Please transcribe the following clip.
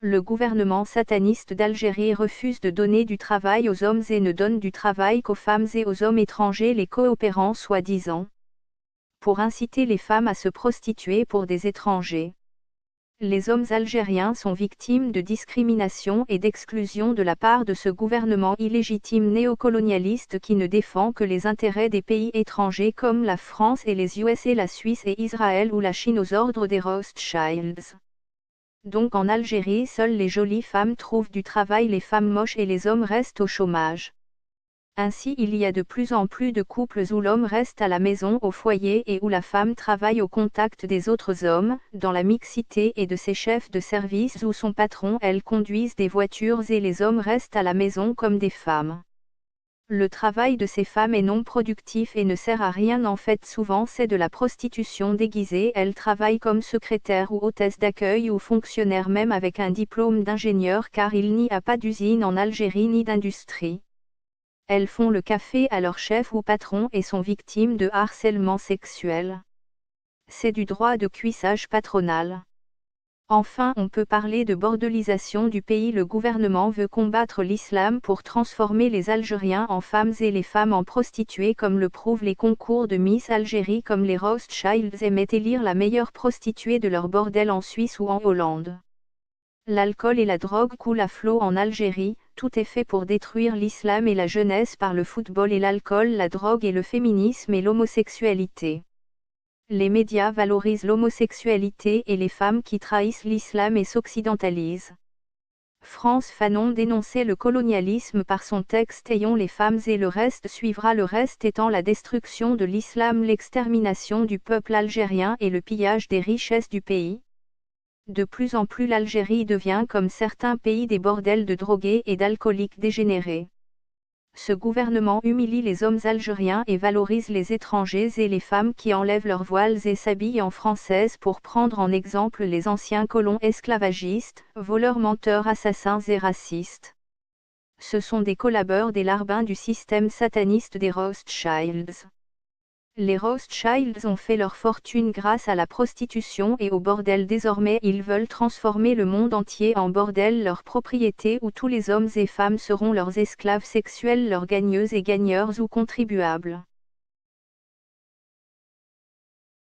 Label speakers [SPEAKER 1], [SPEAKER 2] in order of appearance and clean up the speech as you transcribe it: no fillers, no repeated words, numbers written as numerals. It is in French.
[SPEAKER 1] Le gouvernement sataniste d'Algérie refuse de donner du travail aux hommes et ne donne du travail qu'aux femmes et aux hommes étrangers, les coopérants soi-disant, pour inciter les femmes à se prostituer pour des étrangers. Les hommes algériens sont victimes de discrimination et d'exclusion de la part de ce gouvernement illégitime néocolonialiste qui ne défend que les intérêts des pays étrangers comme la France et les USA, la Suisse et Israël ou la Chine aux ordres des Rothschilds. Donc en Algérie, seules les jolies femmes trouvent du travail, les femmes moches et les hommes restent au chômage. Ainsi il y a de plus en plus de couples où l'homme reste à la maison au foyer et où la femme travaille au contact des autres hommes, dans la mixité et de ses chefs de service ou son patron. Elles conduisent des voitures et les hommes restent à la maison comme des femmes. Le travail de ces femmes est non productif et ne sert à rien, en fait souvent c'est de la prostitution déguisée. Elles travaillent comme secrétaires ou hôtesses d'accueil ou fonctionnaires même avec un diplôme d'ingénieur car il n'y a pas d'usine en Algérie ni d'industrie. Elles font le café à leur chef ou patron et sont victimes de harcèlement sexuel. C'est du droit de cuissage patronal. Enfin, on peut parler de bordelisation du pays. Le gouvernement veut combattre l'islam pour transformer les Algériens en femmes et les femmes en prostituées comme le prouvent les concours de Miss Algérie comme les Rothschilds aimaient élire la meilleure prostituée de leur bordel en Suisse ou en Hollande. L'alcool et la drogue coulent à flot en Algérie, tout est fait pour détruire l'islam et la jeunesse par le football et l'alcool, la drogue et le féminisme et l'homosexualité. Les médias valorisent l'homosexualité et les femmes qui trahissent l'islam et s'occidentalisent. France Fanon dénonçait le colonialisme par son texte Ayons les femmes et le reste suivra, le reste étant la destruction de l'islam, l'extermination du peuple algérien et le pillage des richesses du pays. De plus en plus l'Algérie devient comme certains pays des bordels de drogués et d'alcooliques dégénérés. Ce gouvernement humilie les hommes algériens et valorise les étrangers et les femmes qui enlèvent leurs voiles et s'habillent en françaises pour prendre en exemple les anciens colons esclavagistes, voleurs, menteurs, assassins et racistes. Ce sont des collabeurs, des larbins du système sataniste des Rothschilds. Les Rothschilds ont fait leur fortune grâce à la prostitution et au bordel. Désormais ils veulent transformer le monde entier en bordel, leur propriété où tous les hommes et femmes seront leurs esclaves sexuels, leurs gagneuses et gagneurs ou contribuables.